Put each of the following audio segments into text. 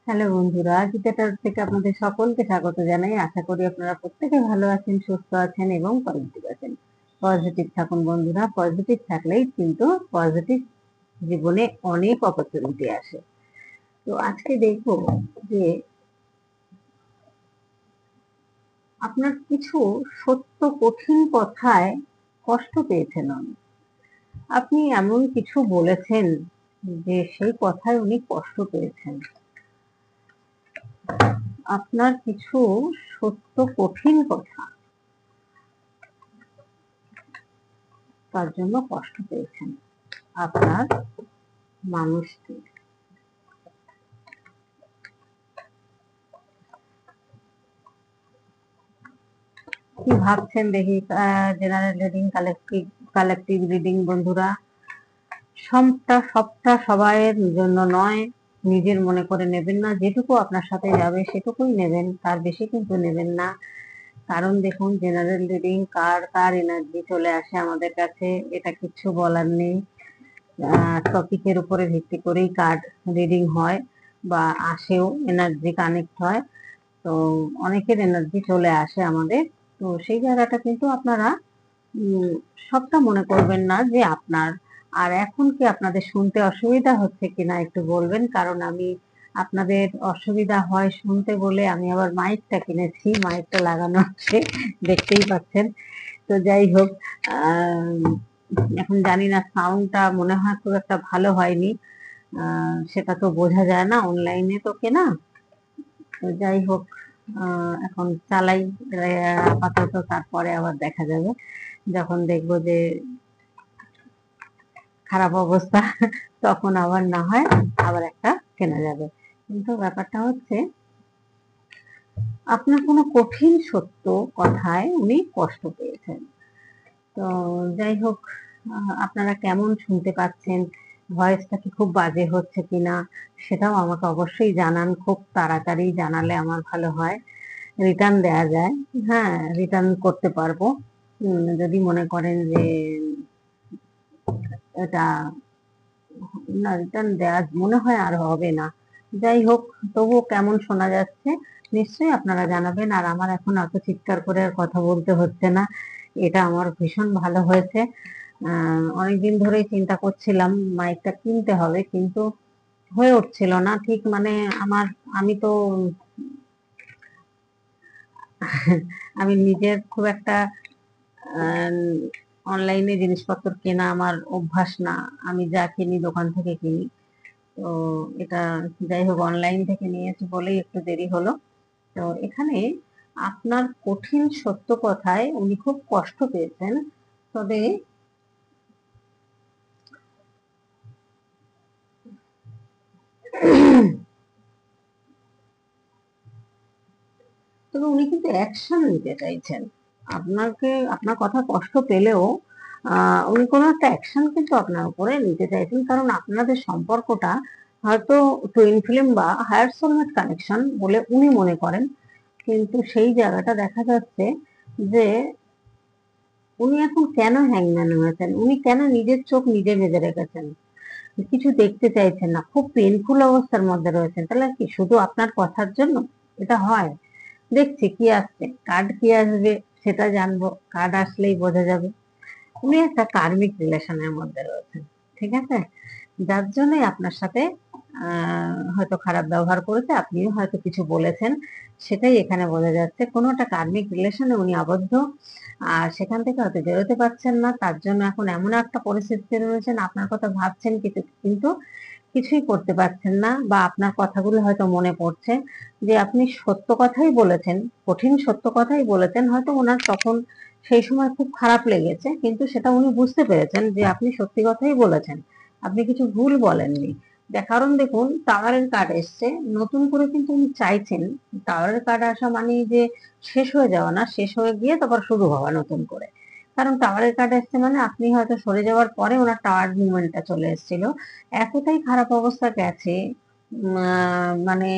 Hello বন্ধুরা, গীতাটার থেকে আপনাদের সকলকে স্বাগত জানাই। আশা করি আপনারা প্রত্যেকে ভালো আছেন, সুস্থ আছেন এবং পজিটিভ আছেন। পজিটিভ থাকুন বন্ধুরা, পজিটিভ থাকলেই কিন্তু পজিটিভ জীবনে অনেক অপরচুনিটি আসে। তো আজকে দেখবো যে আপনার কিছু সত্য কঠিন কথায় কষ্ট পেয়েছেন অনেক। আপনি এমন কিছু বলেছেন যে সেই কথায় উনি কষ্ট পেয়েছেন। আপনার কিছু সত্য কঠিন কথা তার জন্য কষ্ট পেয়েছেন আপনার মানুষটি। কি ভাবছেন দেখি? জেনারেল রিডিং, কালেকটিভ রিডিং বন্ধুরা। সবটা সবাইয়ের জন্য নয়, নিজের মনে করে নেবেন না। যেটুকু আপনার সাথে যাবে সেটুকুই নেবেন, তার বেশি কিন্তু নেবেন না। কারণ দেখুন, জেনারেল রিডিং কার কার এনার্জি চলে আসে আমাদের কাছে এটা কিছু বলার নেই। টপিকের উপরে ভিত্তি করেই কার্ড রিডিং হয় বা আসেও, এনার্জি কানেক্ট হয়। তো অনেকের এনার্জি চলে আসে আমাদের। তো সেই জায়গাটা কিন্তু আপনারা সবটা মনে করবেন না যে আপনার। আর এখন কি আপনাদের শুনতে অসুবিধা হচ্ছে কিনা একটু বলবেন, কারণ আমি আপনাদের অসুবিধা হয় শুনতে বলে আমি আবার মাইকটা কিনেছি, মাইকটা লাগানো আছে, দেখতেই পাচ্ছেন। তো যাই হোক, এখন জানি না সাউন্ডটা মনে হয় খুব একটা ভালো হয়নি। সেটা তো বোঝা যায় না, অনলাইনে তো কেনা। তো যাই হোক, এখন চালাই আপাতত, তারপরে আবার দেখা যাবে যখন দেখবো যে খারাপ অবস্থা তখন আবার না হয় আবার একটা কেনা যাবে। কিন্তু ব্যাপারটা হচ্ছে আপনার কোনো কঠিন সত্য কথায় উনি কষ্ট পেয়েছেন। তো যাই হোক, আপনারা কেমন শুনতে পাচ্ছেন, ভয়েসটা কি খুব বাজে হচ্ছে কিনা সেটাও আমাকে অবশ্যই জানান। খুব তাড়াতাড়ি জানালে আমার ভালো হয়, রিটার্ন দেয়া যায়। হ্যাঁ, রিটার্ন করতে পারবো যদি মনে করেন যে এটা না, রিটার্ন দেয়া মনে হয় আর হবে না। যাই হোক, তবুও কেমন শোনা যাচ্ছে নিশ্চয়ই আপনারা জানাবেন। আর আমার এখন অত চিৎকার করে আর কথা বলতে হচ্ছে না, এটা আমার ভীষণ ভালো হয়েছে। অনেকদিন ধরেই চিন্তা করছিলাম মাইকটা কিনতে হবে, কিন্তু হয়ে উঠছিল না ঠিক। মানে আমার, আমি তো আমি নিজের খুব একটা অনলাইনে জিনিসপত্র কেনা আমার অভ্যাস না। আমি যা কিনি দোকান থেকে কিনি। তো এটা, যাই হোক, অনলাইন থেকে নিয়েছি বলেই একটু দেরি হলো। তো এখানে আপনার কঠিন সত্য কথায় উনি খুব কষ্ট পেয়েছেন। তবে তবে উনি কিন্তু অ্যাকশন নিতে চাইছেন। আপনাকে, আপনার কথা কষ্ট পেলেও উনি কোনো একটা অ্যাকশন কিন্তু আপনার উপরে নিতে চাইছেন। কারণ আপনাদের সম্পর্কটা হয়তো টুইন ফ্লেম বা হায়ার সোলমেট কানেকশন বলে উনি মনে করেন। কিন্তু সেই জায়গাটা দেখা যাচ্ছে যে উনি এখন কেন হ্যাংম্যান হয়েছেন, উনি কেন নিজের চোখ নিজে বেঁধে রেখেছেন, কিছু দেখতে চাইছেন না, খুব পেইনফুল অবস্থার মধ্যে রয়েছেন। তাহলে কি শুধু আপনার কথার জন্য এটা হয়? দেখছি কি আসছে, কার্ড কি আসবে সেটা জানবো, কার্ড আসলেই বোঝা যাবে। উনি একটা কার্মিক রিলেশনের মধ্যে রয়েছেন, ঠিক আছে? যার জন্যই আপনার সাথে হয়তো খারাপ ব্যবহার করেছে, আপনিও হয়তো কিছু বলেছেন, সেটাই এখানে বোঝা যাচ্ছে। কোনো একটা কার্মিক রিলেশনে উনি আবদ্ধ, আর সেখান থেকে হয়তো বেরোতে পারছেন না। তার জন্য এখন এমন একটা পরিস্থিতিতে রয়েছেন, আপনার কথা ভাবছেন কিন্তু কিছুই করতে পারছেন না। বা আপনার কথাগুলো হয়তো মনে পড়ছে যে আপনি সত্য কথাই বলেছেন, কঠিন সত্য কথাই বলেছেন। হয়তো ওনার তখন সেই সময় খুব খারাপ লেগেছে, কিন্তু সেটা উনি বুঝতে পেরেছেন যে আপনি সত্যি কথাই বলেছেন, আপনি কিছু ভুল বলেননি। কারণ দেখুন, টাওয়ারের কার্ড এসছে, নতুন করে কিন্তু উনি চাইছেন। টাওয়ারের কার্ড আসা মানে যে শেষ হয়ে যাওয়া না, শেষ হয়ে গিয়ে তারপর শুরু হওয়া নতুন করে। কারণ টাওয়ারের কার্ড এসছে মানে আপনি হয়তো সরে যাওয়ার পরে ওনার টাওয়ার মুভমেন্টটা চলে এসেছিল। এতটাই খারাপ অবস্থা গেছে, মানে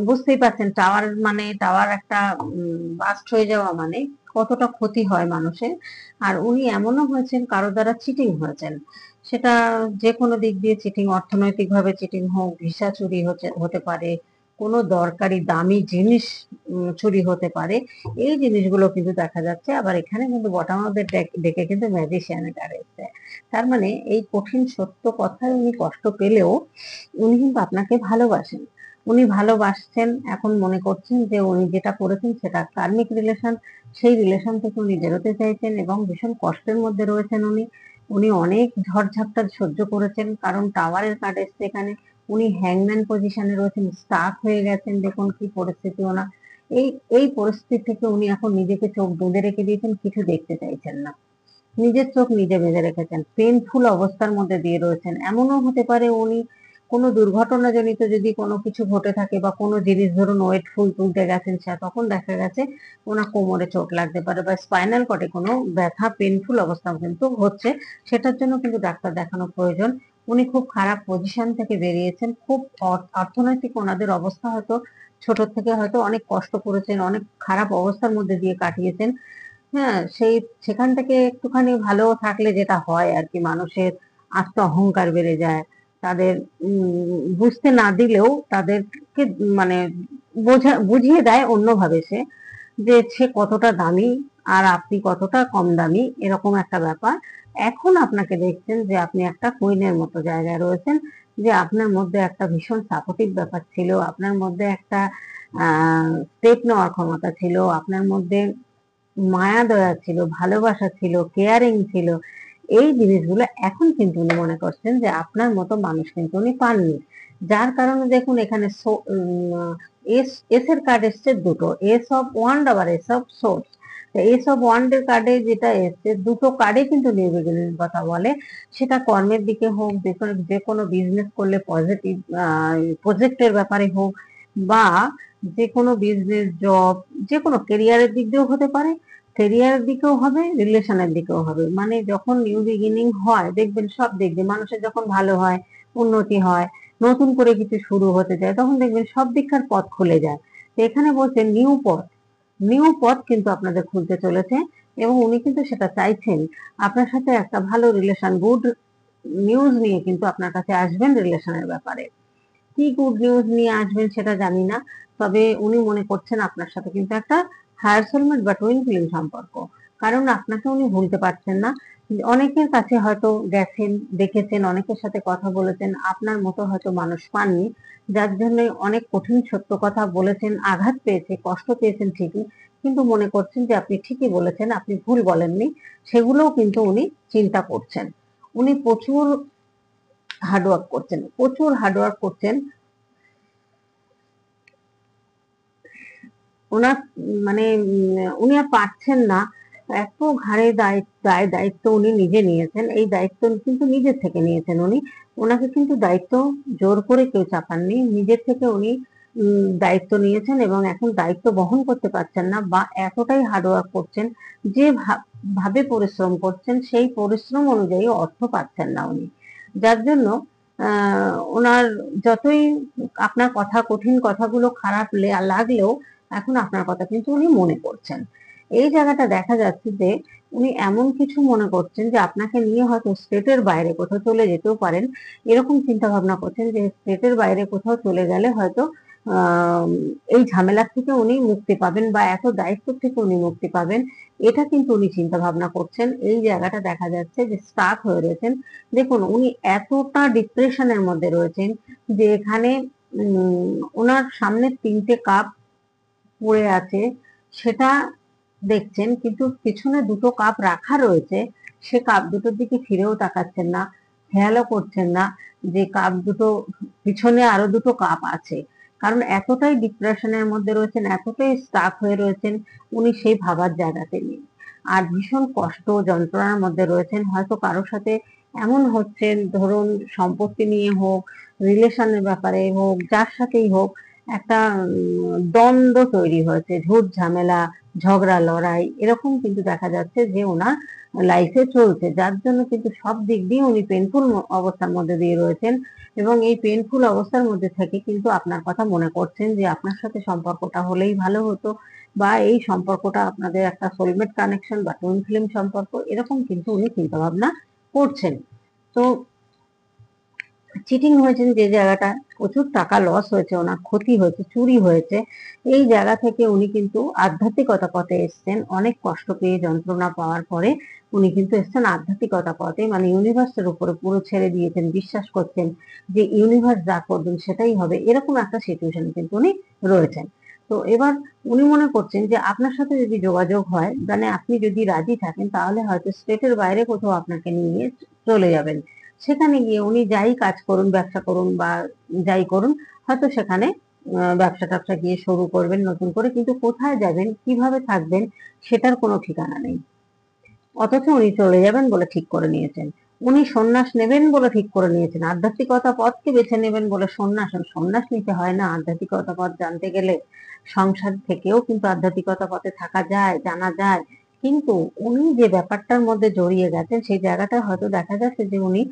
বুঝতেই পারছেন টাওয়ার মানে টাওয়ার একটা বাস্ট হয়ে যাওয়া মানে কতটা ক্ষতি হয় মানুষের। আর উনি এমনও হয়েছেন কারো দ্বারা চিটিং হয়েছেন, সেটা যে কোনো দিক দিয়ে চিটিং, অর্থনৈতিক ভাবে চিটিং হোক, ভিসা চুরি হতে পারে, কোনো দরকারি দামি জিনিস চুরি হতে পারে। এই জিনিসগুলো কিন্তু দেখা যাচ্ছে। আবার এখানে কিন্তু বটম অফ দ্য ডেকে কিন্তু ম্যাজিশিয়ানের কার্ড এসেছে। তার মানে এই কঠিন সত্য কথায় উনি কষ্ট পেলেও উনি কিন্তু আপনাকে ভালোবাসেন। উনি ভালোবাসছেন, এখন মনে করছেন যে উনি যেটা করেছেন সেটা কার্মিক রিলেশন, সেই রিলেশন থেকে উনি বেরোতে চাইছেন এবং ভীষণ কষ্টের মধ্যে রয়েছেন উনি। উনি অনেক ঝড়ঝাপটা সহ্য করেছেন, কারণ টাওয়ারের কার্ড এসছে এখানে। উনি হ্যাংম্যান পজিশনে রয়েছেন, স্টাক হয়ে গেছেন, দেখুন কি পরিস্থিতি ওনার। এই এই পরিস্থিতি থেকে উনি এখন নিজেকে চোখ বেঁধে রেখে দিয়েছেন, কিছু দেখতে চাইছেন না, নিজের চোখ নিজে বেঁধে রেখেছেন, পেইনফুল অবস্থার মধ্যে দিয়ে রয়েছেন। এমনও হতে পারে উনি কোনো দুর্ঘটনাজনিত যদি কোনো কিছু ঘটে থাকে বা কোনো জিনিস ধরুন ওয়েট ফুল তুলতে গেছেন, সে তখন দেখা গেছে ওনার কোমরে চোট লাগতে পারে বা স্পাইনাল কর্ডে কোনো ব্যথা, পেইনফুল অবস্থা কিন্তু হচ্ছে, সেটার জন্য কিন্তু ডাক্তার দেখানো প্রয়োজন। উনি খুব খারাপ পজিশন থেকে বেরিয়েছেন, খুব অর্থনৈতিক ওনাদের অবস্থা হয়তো ছোট থেকে হয়তো অনেক কষ্ট করেছেন, অনেক খারাপ অবস্থার মধ্যে দিয়ে কাটিয়েছেন। হ্যাঁ, সেখান থেকে একটুখানি ভালো থাকলে যেটা হয় আর কি, মানুষের আত্ম অহংকার বেড়ে যায়। তাদের বুঝতে না দিলেও তাদেরকে মানে বুঝিয়ে দেয় অন্যভাবে সে, যে সে কতটা দামি আর আপনি কতটা কম দামি, এরকম একটা ব্যাপার। এখন আপনাকে দেখছেন যে আপনি একটা কুইনের মতো জায়গায় রয়েছেন, যে আপনার মধ্যে একটা ভীষণ সাপোর্টিভ ব্যাপার ছিল, আপনার মধ্যে একটা স্টেপ নেওয়ার ক্ষমতা ছিল, আপনার মধ্যে মায়া দয়া ছিল, ভালোবাসা ছিল, কেয়ারিং ছিল। এই জিনিসগুলো এখন কিন্তু উনি মনে করছেন যে আপনার মতো মানুষ কিন্তু উনি পাননি। যার কারণে দেখুন এখানে এস এস এর কার্ড এসছে দুটো, এস অফ ওয়ান্ড আবার S of swords. S of wand এর কার্ডে যেটা এসছে, দুটো কার্ডে কিন্তু নিউ বিগিনিং কথা বলে। সেটা কর্মের দিকে হোক, যে কোনো বিজনেস করলে পজিটিভ প্রজেক্টের ব্যাপারে হোক, বা যে কোনো বিজনেস, জব, যে কোনো কেরিয়ারের দিক দিয়েও হতে পারে, কেরিয়ারের দিকেও হবে, রিলেশনের দিকেও হবে। মানে যখন নিউ বিগিনিং হয় দেখবেন সব দিক দিয়ে মানুষের যখন ভালো হয়, উন্নতি হয়, নতুন করে কিছু শুরু হতে যায়, তখন দেখবেন সব দিককার পথ খুলে যায়। তো এখানে বলছে নিউ পথ, নিউ পথ কিন্তু আপনাদের খুলতে চলেছে এবং উনি কিন্তু সেটা চাইছেন। আপনার সাথে একটা ভালো রিলেশন, গুড নিউজ নিয়ে কিন্তু আপনার কাছে আসবেন রিলেশনের ব্যাপারে। কি গুড নিউজ নিয়ে আসবেন সেটা জানি না, তবে উনি মনে করছেন আপনার সাথে কিন্তু একটা হায়ার সোলমেট বা টুইন ফিল্ম সম্পর্ক, কারণ আপনাকে উনি ভুলতে পারছেন না। অনেকের কাছে হয়তো গেছেন, দেখেছেন, অনেকের সাথে কথা বলেছেন, আপনার মতো হয়তো মানুষ পাননি, যার জন্য অনেক কঠিন সত্য কথা বলেছেন, আঘাত পেয়েছে, কষ্ট পেয়েছেন ঠিকই, কিন্তু মনে করছেন যে আপনি ঠিকই বলেছেন, আপনি ভুল বলেননি। সেগুলোও কিন্তু উনি চিন্তা করছেন। উনি প্রচুর হার্ডওয়ার্ক করছেন, প্রচুর হার্ডওয়ার্ক করছেন। ওনার মানে উনি আর পারছেন না, এত ঘাড়ে দায়িত্ব উনি নিজে নিয়েছেন। এই দায়িত্ব কিন্তু নিজের থেকে নিয়েছেন উনি, ওনাকে কিন্তু দায়িত্ব জোর করে কেউ চাপাননি, নিজের থেকে উনি দায়িত্ব নিয়েছেন এবং এখন দায়িত্ব বহন করতে পারছেন না, বা এতটাই হার্ডওয়ার্ক করছেন, যে ভাবে পরিশ্রম করছেন সেই পরিশ্রম অনুযায়ী অর্থ পাচ্ছেন না উনি। যার জন্য ওনার যতই আপনার কথা, কঠিন কথাগুলো খারাপ লাগলেও এখন আপনার কথা কিন্তু উনি মনে করছেন। এই জায়গাটা দেখা যাচ্ছে যে উনি এমন কিছু মনে করছেন যে আপনাকে নিয়ে হয়তো স্টেটের বাইরে কোথাও চলে যেতেও পারেন, এরকম চিন্তা ভাবনা করছেন যে স্টেটের বাইরে কোথাও চলে গেলে হয়তো আহ এই ঝামেলা থেকে উনি মুক্তি পাবেন বা এত দায়িত্ব থেকে উনি মুক্তি পাবেন, এটা কিন্তু উনি চিন্তা ভাবনা করছেন। এই জায়গাটা দেখা যাচ্ছে যে স্টাক হয়ে রয়েছেন। দেখুন উনি এতটা ডিপ্রেশনের মধ্যে রয়েছেন যে এখানে ওনার সামনে 3টে কাপ পড়ে আছে, সেটা দেখছেন, কিন্তু পিছনে 2টো কাপ রাখা রয়েছে, সে কাপ দুটোর দিকে ফিরেও তাকাচ্ছেন না, খেয়ালও করছেন না যে কাপ দুটো পিছনে আরো 2টো কাপ আছে। কারণ এতটাই ডিপ্রেশনের মধ্যে রয়েছেন, এতটাই স্টাক হয়ে রয়েছেন, উনি সেই ভাবার জায়গাতে নেই। আর ভীষণ কষ্ট যন্ত্রণার মধ্যে রয়েছেন। হয়তো কারোর সাথে এমন হচ্ছে, ধরুন সম্পত্তি নিয়ে হোক, রিলেশনের ব্যাপারে হোক, যার সাথেই হোক, একটা দ্বন্দ্ব তৈরি হয়েছে, ঝুট ঝামেলা, ঝগড়া লড়াই, এরকম কিন্তু দেখা যাচ্ছে যে ওনার লাইফে চলছে, যার জন্য কিন্তু সব দিক দিয়ে উনি পেইনফুল অবস্থার মধ্যে দিয়ে রয়েছেন। এবং এই পেইনফুল অবস্থার মধ্যে থেকে কিন্তু আপনার কথা মনে করছেন যে আপনার সাথে সম্পর্কটা হলেই ভালো হতো, বা এই সম্পর্কটা আপনাদের একটা সোলমেট কানেকশন বা টুইন ফ্লেম সম্পর্ক, এরকম কিন্তু উনি চিন্তা ভাবনা করছেন। তো চিটিং হয়েছেন যে জায়গাটা, প্রচুর টাকা লস হয়েছে, ওনার ক্ষতি হয়েছে, চুরি হয়েছে, এই জায়গা থেকে উনি কিন্তু আধ্যাত্মিকতা পথে এসছেন। অনেক কষ্ট পেয়ে, যন্ত্রণা পাওয়ার পরে উনি কিন্তু এসছেন আধ্যাত্মিকতা পথে, মানে ইউনিভার্সের উপরে পুরো ছেড়ে দিয়েছেন, বিশ্বাস করছেন যে ইউনিভার্স যা করবেন সেটাই হবে, এরকম একটা সিচুয়েশনে কিন্তু উনি রয়েছেন। তো এবার উনি মনে করছেন যে আপনার সাথে যদি যোগাযোগ হয়, মানে আপনি যদি রাজি থাকেন, তাহলে হয়তো স্টেটের বাইরে কোথাও আপনাকে নিয়ে চলে যাবেন। সেখানে গিয়ে উনি যাই কাজ করুন, ব্যবসা করুন বা যাই করুন, হয়তো সেখানে ব্যবসা ট্যাবসা গিয়ে শুরু করবেন নতুন করে, কিন্তু কোথায় যাবেন, কিভাবে থাকবেন, সেটার কোনো ঠিকানা নেই। অথচ উনি চলে যাবেন বলে ঠিক করে নিয়েছেন। উনি সন্ন্যাস নেবেন বলে ঠিক করে নিয়েছেন, আধ্যাত্মিকতা পথকে বেছে নেবেন বলে সন্ন্যাস নিতে হয় না। আধ্যাত্মিকতা পথ জানতে গেলে সংসার থেকেও কিন্তু আধ্যাত্মিকতা পথে থাকা যায়, জানা যায়। কিন্তু উনি যে ব্যাপারটার মধ্যে জড়িয়ে গেছেন, সেই জায়গাটা হয়তো দেখা যাচ্ছে যে উনি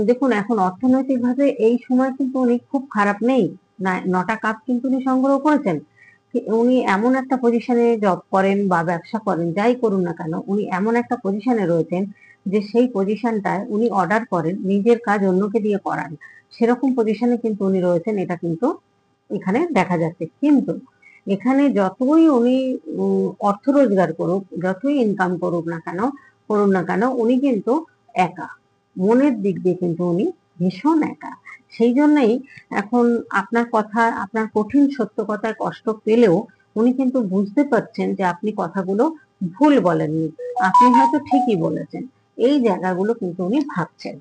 দেখুন, এখন অর্থনৈতিকভাবে এই সময় কিন্তু উনি খুব খারাপ নেই। 9টা কাপ কিন্তু উনি সংগ্রহ করেছেন। উনি এমন একটা পজিশনে জব করেন বা ব্যবসা করেন, যাই করুন না কেন, উনি এমন একটা পজিশনে রয়েছেন যে সেই পজিশনটায় উনি অর্ডার করেন, নিজের কাজ অন্যকে দিয়ে করান, সেরকম পজিশনে কিন্তু উনি রয়েছেন, এটা কিন্তু এখানে দেখা যাচ্ছে। কিন্তু এখানে যতই উনি অর্থ রোজগার করুক, যতই ইনকাম করুন না কেন, উনি কিন্তু একা, মনের দিক দিয়ে কিন্তু উনি ভীষণ একা। সেই জন্যই এখন আপনার কথা, আপনার কঠিন সত্য কথায় কষ্ট পেলেও উনি কিন্তু বুঝতে পারছেন যে আপনি কথাগুলো ভুল বলেননি, আপনি হয়তো ঠিকই বলেছেন। এই জায়গাগুলো কিন্তু উনি ভাবছেন।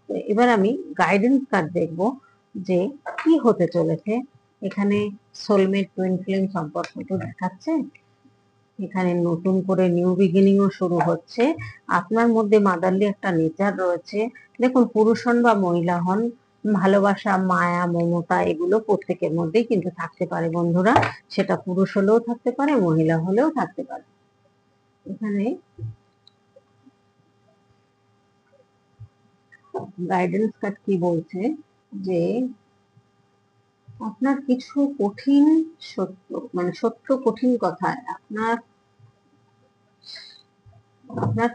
তো এবার আমি গাইডেন্স কার্ড দেখবো যে কি হতে চলেছে। এখানে সোলমেট টুইন ফ্লেম সম্পর্ক তো দেখাচ্ছে, এখানে নতুন করে নিউ বিগিনিং ও শুরু হচ্ছে। আপনার মধ্যে মাদারলি একটা নেচার রয়েছে। দেখুন, পুরুষ হন বা মহিলা হন, ভালোবাসা, মায়া, মমতা এগুলো প্রত্যেকের মধ্যেই কিন্তু থাকতে পারে বন্ধুরা। সেটা পুরুষ হলেও থাকতে পারে, মহিলা হলেও থাকতে পারে। এখানে গাইডেন্স কার্ড কি বলছে যে আপনার কিছু কঠিন সত্য, মানে সত্য কঠিন কথায় আপনার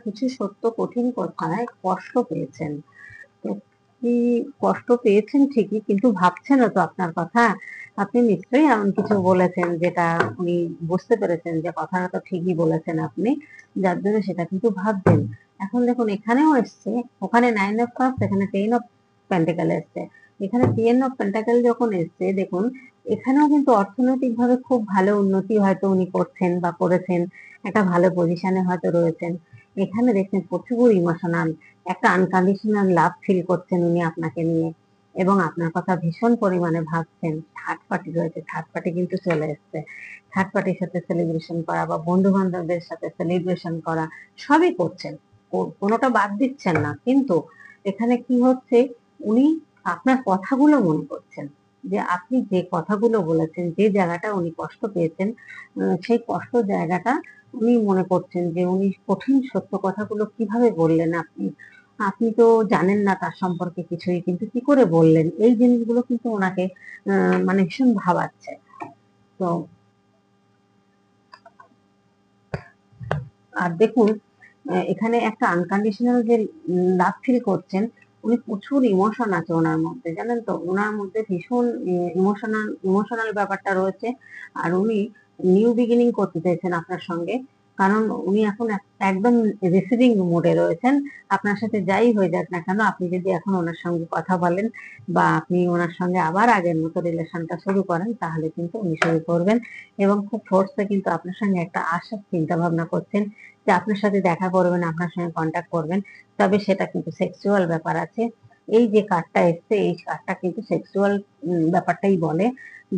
কিছু সত্য কঠিন কথায় কষ্ট পেয়েছেন। তো কি কষ্ট পেয়েছেন ঠিকই, কিন্তু ভাবছেন তো আপনার কথা। আপনি নিশ্চয়ই এমন কিছু বলেছেন যেটা উনি বুঝতে পেরেছেন যে কথাটা তো ঠিকই বলেছেন আপনি, যার জন্য সেটা কিন্তু ভাবছেন। এখন দেখুন, এখানেও এসছে, ওখানে 9 অফ কাপস, এখানে 10 অফ পেন্টাকেল এসছে। এখানে 10 অফ পেন্টাকেল যখন এসছে, দেখুন এখানেও কিন্তু অর্থনৈতিক ভাবে খুব ভালো উন্নতি হয়তো উনি করছেন বা করেছেন, একটা ভালো পজিশনে হয়তো রয়েছেন। এখানে দেখছেন প্রচুর ইমোশনাল, একটা আনকন্ডিশনাল লাভ ফিল করছেন উনি আপনাকে নিয়ে, এবং আপনার কথা ভীষণ পরিমাণে ভাবছেন। থার্ড পার্টি রয়েছে, থার্ড পার্টি কিন্তু চলে এসছে। থার্ড পার্টির সাথে সেলিব্রেশন করা বা বন্ধু বান্ধবদের সাথে সেলিব্রেশন করা, সবই করছেন, কোনোটা বাদ দিচ্ছেন না। কিন্তু এখানে কি হচ্ছে, উনি আপনার কথাগুলো মনে করছেন, যে আপনি যে কথাগুলো বলেছেন, যে জায়গাটা উনি কষ্ট পেয়েছেন, সেই কষ্ট জায়গাটা উনি মনে করছেন যে উনি কঠিন সত্য কথাগুলো কিভাবে বললেন। আপনি আপনি তো জানেন না তার সম্পর্কে কিছুই, কিন্তু কি করে বললেন, এই জিনিসগুলো কিন্তু ওনাকে মানে ভীষণ ভাবাচ্ছে। তো আর দেখুন, এখানে একটা আনকন্ডিশনাল যে লাভ ফিল করছেন, উনি প্রচুর ইমোশন আছে ওনার মধ্যে, জানেন তো, ওনার মধ্যে ভীষণ ইমোশনাল ব্যাপারটা রয়েছে। আর উনি নিউ বিগিনিং করতে চাইছেন আপনার সঙ্গে, কারণ উনি এখন একদম রিসিভিং মোডে রয়েছেন। আপনার সাথে যাই হয়ে যাক না কেন, আপনি যদি এখন ওনার সঙ্গে কথা বলেন বা আপনি ওনার সঙ্গে আবার আগের মতো রিলেশনটা শুরু করেন, তাহলে কিন্তু উনি শুরু করবেন, এবং খুব ফোর্সে কিন্তু আপনার সঙ্গে একটা আসার চিন্তা ভাবনা করছেন যে আপনার সাথে দেখা করবেন, আপনার সঙ্গে কন্ট্যাক্ট করবেন। তবে সেটা কিন্তু সেক্সুয়াল ব্যাপার আছে। এই যে কার্ডটা এসছে, এই কার্ডটা কিন্তু সেক্সুয়াল ব্যাপারটাই বলে,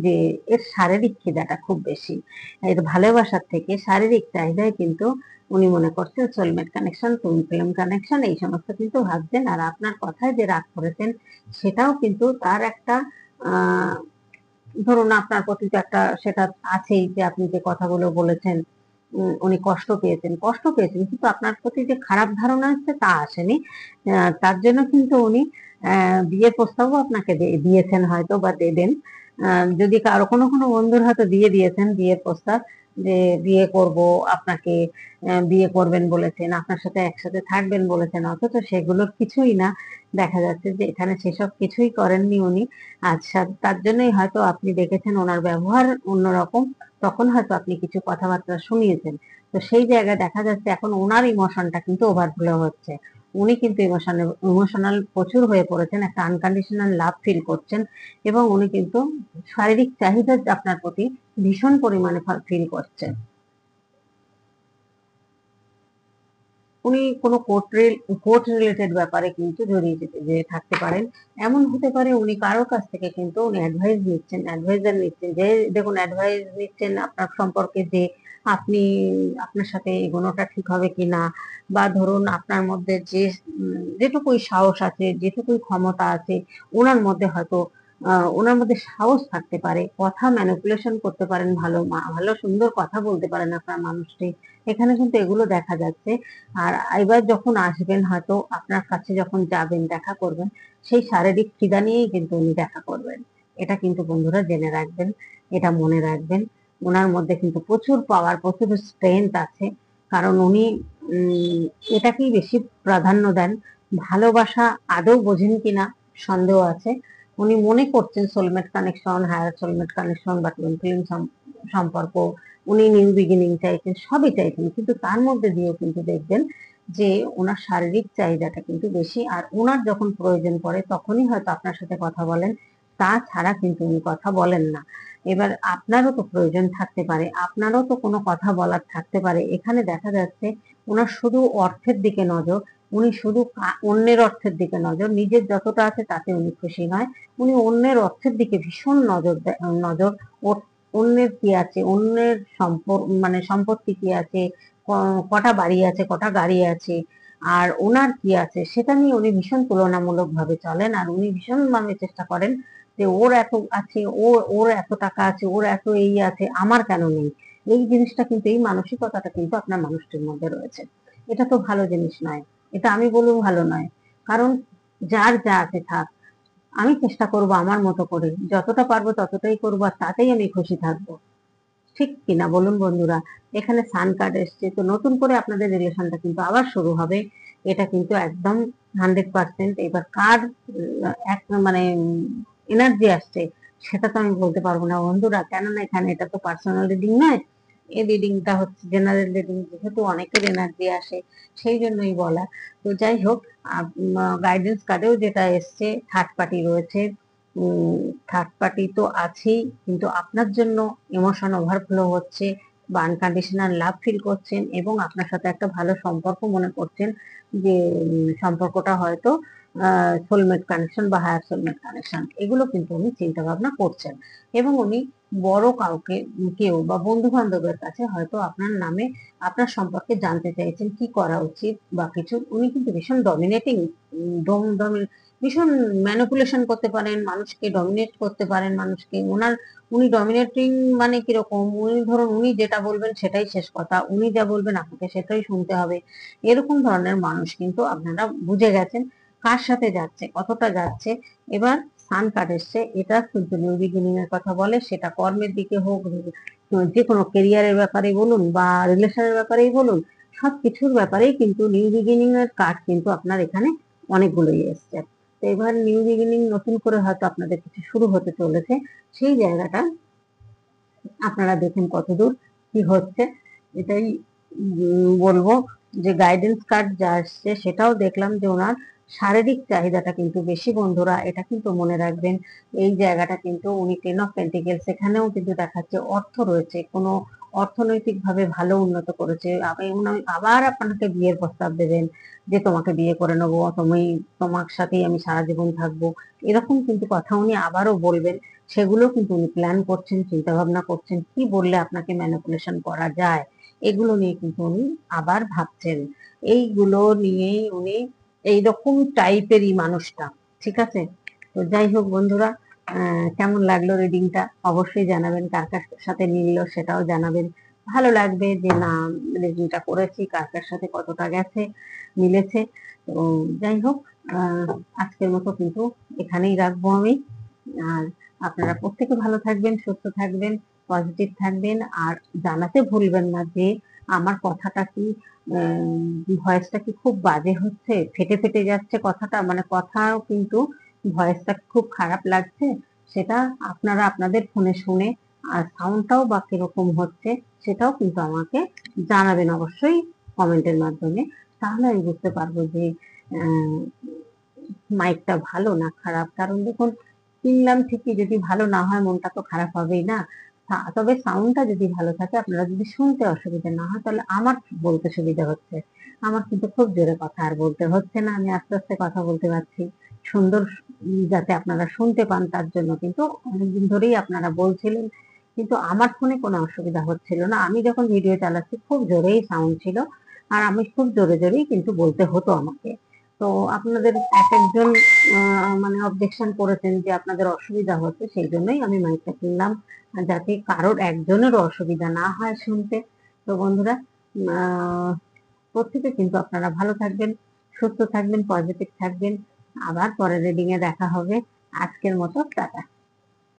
যে এর শারীরিক খিদাটা খুব বেশি। এর ভালোবাসার থেকে শারীরিক চাহিদায় কিন্তু উনি মনে করছেন soulmate connection, twin flame connection, এই সমস্ত কিন্তু ভাবছেন। আর আপনার কথায় যে রাগ করেছেন, সেটাও কিন্তু তার একটা আহ ধরুন আপনার প্রতি তো একটা সেটা আছেই, যে আপনি যে কথাগুলো বলেছেন, উনি কষ্ট পেয়েছেন, কিন্তু আপনার প্রতি যে খারাপ ধারণা আসছে তা আসেনি। তার জন্য কিন্তু উনি বিয়ের প্রস্তাবও আপনাকে দিয়েছেন হয়তো বা দেবেন। যদি কারো কোনো কোনো বন্ধুর হয়তো দিয়ে দিয়েছেন বিয়ের প্রস্তাব, যে বিয়ে করব, আপনাকে বিয়ে করবেন বলেছেন, আপনার সাথে একসাথে থাকবেন বলেছেন, অথচ সেগুলোর কিছুই না। দেখা যাচ্ছে যে এখানে সেসব কিছুই করেননি উনি। আচ্ছা, তার জন্যই হয়তো আপনি দেখেছেন ওনার ব্যবহার অন্যরকম, তখন হয়তো আপনি কিছু কথাবার্তা শুনিয়েছেন। তো সেই জায়গায় দেখা যাচ্ছে এখন ওনার ইমোশনটা কিন্তু ওভারফ্লো হচ্ছে। উনি কিন্তু ইমোশনাল প্রচুর হয়ে পড়েছেন, একটা আনকন্ডিশনাল লাভ ফিল করছেন, এবং উনি কিন্তু শারীরিক চাহিদা আপনার প্রতি ভীষণ পরিমাণে ফিল করছেন। উনি কোনো কোর্ট রিলেটেড ব্যাপারে কিন্তু জড়িয়ে যে থাকতে পারেন। এমন হতে পারে উনি কারোর কাছ থেকে কিন্তু উনি অ্যাডভাইজার নিচ্ছেন, যে দেখুন অ্যাডভাইস নিচ্ছেন আপনার সম্পর্কে, যে আপনি আপনার সাথে এগোনোটা ঠিক হবে কিনা, বা ধরুন আপনার মধ্যে যে যেটুকুই সাহস আছে, যেটুকুই ক্ষমতা আছে, ওনার মধ্যে হয়তো ওনার মধ্যে সাহস থাকতে পারে, কথা ম্যানিপুলেশন করতে পারেন, ভালো সুন্দর কথা বলতে পারেন আপনার মানুষটি। এখানে কিন্তু এগুলো দেখা যাচ্ছে। আর এবার যখন আসবেন, হয়তো আপনার কাছে যখন যাবেন, দেখা করবেন, সেই শারীরিক খিদা নিয়েই কিন্তু উনি দেখা করবেন। এটা কিন্তু বন্ধুরা জেনে রাখবেন, এটা মনে রাখবেন। ওনার মধ্যে কিন্তু প্রচুর পাওয়ার, প্রচুর স্ট্রেংথ আছে। কারণ উনি উম, এটাকেই বেশি প্রাধান্য দেন। ভালোবাসা আদৌ বোঝেন কিনা সন্দেহ আছে। উনি মনে করছেন soulmate connection, higher soulmate connection বা টুইন ফ্লেম সম্পর্ক, উনি নিউ বিগিনিং চাইছেন, সবই চাইছেন, কিন্তু তার মধ্যে দিয়েও কিন্তু দেখবেন যে ওনার শারীরিক চাহিদাটা কিন্তু বেশি, আর ওনার যখন প্রয়োজন পড়ে তখনই হয়তো আপনার সাথে কথা বলেন, তাছাড়া কিন্তু উনি কথা বলেন না। এবার আপনারও তো প্রয়োজন থাকতে পারে, আপনারও তো কোনো কথা বলার থাকতে পারে। এখানে দেখা যাচ্ছে ওনার শুধু অর্থের দিকে নজর, উনি শুধু অন্যের অর্থের দিকে নজর, নিজের যতটা আছে তাতে উনি খুশি নয়। উনি অন্যের অর্থের দিকে ভীষণ নজর। অন্যের কি আছে, অন্যের মানে সম্পত্তি কি আছে, কটা বাড়ি আছে, কটা গাড়ি আছে, আর ওনার কি আছে সেটা নিয়ে উনি ভীষণ তুলনামূলক ভাবে চলেন। আর উনি ভীষণ ভাবে চেষ্টা করেন যে ওর এত আছে, ওর এত টাকা আছে, ওর এত এই আছে, আমার কেন নেই। এই জিনিসটা কিন্তু, এই মানসিকতাটা কিন্তু আপনার মানুষটির মধ্যে রয়েছে। এটা তো ভালো জিনিস নয়, এটা আমি বলবো ভালো নয়। কারণ যার যা আছে থাক, আমি চেষ্টা করব আমার মতো করে, যতটা পারবো ততটাই করবো, আর তাতেই আমি খুশি থাকবো। ঠিক কিনা বলুন বন্ধুরা? এখানে সান কার্ড এসছে, তো নতুন করে আপনাদের রিলেশনটা কিন্তু আবার শুরু হবে। এটা কিন্তু একদম 100%। এবার কার এক মানে এনার্জি আসছে সেটা তো আমি বলতে পারবো না বন্ধুরা, কেননা এখানে এটা তো পার্সোনাল রিডিং নয়। এই রিডিংটা হচ্ছে জেনারেল রিডিং, যেহেতু অনেকের এনার্জি আসে সেই জন্যই বলা। তো যাই হোক, গাইডেন্স কার্ডেও যেটা এসছে, থার্ড পার্টি রয়েছে। থার্ড পার্টি তো আছেই, কিন্তু আপনার জন্য ইমোশন ওভারফ্লো হচ্ছে, বা আনকন্ডিশনাল লাভ ফিল করছেন, এবং আপনার সাথে একটা ভালো সম্পর্ক মনে করছেন, যে সম্পর্কটা হয়তো সোলমেট কানেকশন বা হায়ার সোলমেট কানেকশন, এগুলো কিন্তু উনি চিন্তা ভাবনা করছেন। এবং উনি বড় কাউকে, কেউ বা বন্ধু বান্ধবের কাছে হয়তো আপনার নামে, আপনার সম্পর্কে জানতে চাইছেন কি করা উচিত বা কিছু। উনি কিন্তু ভীষণ ডমিনেটিং, ভীষণ ম্যানিপুলেশন করতে পারেন মানুষকে, ডমিনেট করতে পারেন মানুষকে। উনি ডমিনেটিং মানে কিরকম, উনি ধরুন উনি যেটা বলবেন সেটাই শেষ কথা, উনি যা বলবেন আপনাকে সেটাই শুনতে হবে। এরকম ধরনের মানুষ কিন্তু আপনারা বুঝে গেছেন কার সাথে যাচ্ছে, কতটা যাচ্ছে। এবার সান কার্ড এসছে, এটা কিন্তু নিউ বিগিনিং এর কথা বলে, সেটা কর্মের দিকে হোক, যে কোনো কেরিয়ারের ব্যাপারে বলুন বা রিলেশনের ব্যাপারেই বলুন, সবকিছুর ব্যাপারেই কিন্তু নিউ বিগিনিং এর কার্ড কিন্তু আপনার এখানে অনেকগুলোই এসছে। তো এবার নিউ বিগিনিং, নতুন করে হয়তো আপনাদের কিছু শুরু হতে চলেছে, সেই জায়গাটা আপনারা দেখুন কতদূর কি হচ্ছে। এটাই বলবো, যে গাইডেন্স কার্ড যা আসছে সেটাও দেখলাম যে ওনার শারীরিক চাহিদাটা কিন্তু বেশি বন্ধুরা, এটা কিন্তু মনে রাখবেন। এই জায়গাটা কিন্তু উনি টেন অফ পেন্টিকেলস, সেখানেও কিন্তু দেখাচ্ছে অর্থ রয়েছে, কোনো অর্থনৈতিক ভাবে ভালো উন্নত করেছে। উনি আবার আপনাকে বিয়ের প্রস্তাব দেবেন, যে তোমাকে বিয়ে করে নেবো, তোমার সাথেই আমি সারা জীবন থাকবো, এরকম কিন্তু কথা উনি আবারও বলবেন। সেগুলো কিন্তু উনি প্ল্যান করছেন, চিন্তা ভাবনা করছেন, কি বললে আপনাকে ম্যানিপুলেশন করা যায়, এগুলো নিয়ে কিন্তু উনি আবার ভাবছেন। এইগুলো নিয়েই উনি এইরকম টাইপেরই মানুষটা। ঠিক আছে? তো যাই হোক বন্ধুরা, কেমন লাগলো রিডিংটা অবশ্যই জানাবেন, কার কার সাথে মিললো সেটাও জানাবেন। ভালো লাগবে যে না, রিডিংটা করেছি কার কার সাথে কতটা গেছে, মিলেছে। তো যাই হোক, আজকের মতো কিন্তু এখানেই রাখবো আমি। আর আপনারা প্রত্যেকে ভালো থাকবেন, সুস্থ থাকবেন, পজিটিভ থাকবেন। আর জানাতে ভুলবেন না যে আমার কথাটা কি, ভয়েসটা কি খুব বাজে হচ্ছে, ফেটে ফেটে যাচ্ছে কথাটা, মানে কথাও কিন্তু ভয়েসটা খুব খারাপ লাগছে, সেটা আপনারা আপনাদের ফোনে শুনে, আর সাউন্ডটাও বা কিরকম হচ্ছে সেটাও কিন্তু আমাকে জানাবেন অবশ্যই কমেন্টের মাধ্যমে। তাহলে আমি বুঝতে পারবো যে মাইকটা ভালো না খারাপ। কারণ দেখুন, কিনলাম ঠিকই, যদি ভালো না হয় মনটা তো খারাপ হবেই না। তবে সাউন্ডটা যদি ভালো থাকে, আপনারা যদি শুনতে অসুবিধা না হয়, তাহলে আমার বলতে সুবিধা হচ্ছে। আমার কিন্তু খুব জোরে কথা আর বলতে হচ্ছে না, আমি আস্তে আস্তে কথা বলতে পারছি সুন্দর, যাতে আপনারা শুনতে পান তার জন্য কিন্তু অনেকদিন ধরেই আপনারা বলছিলেন। কিন্তু আমার ফোনে কোনো অসুবিধা হচ্ছিল না, আমি যখন ভিডিও চালাচ্ছি খুব জোরেই সাউন্ড ছিল, আর আমি খুব জোরে জোরেই কিন্তু বলতে হতো আমাকে। তো আপনাদের এক একজন মানে অবজেকশন করেছেন যে আপনাদের অসুবিধা হচ্ছে, সেই জন্যই আমি মাইকটা কিনলাম, যাতে কারোর একজনেরও অসুবিধা না হয় শুনতে। তো বন্ধুরা, প্রত্যেকে কিন্তু আপনারা ভালো থাকবেন, সুস্থ থাকবেন, পজিটিভ থাকবেন। আবার পরের রিডিং এ দেখা হবে। আজকের মতো টাটা।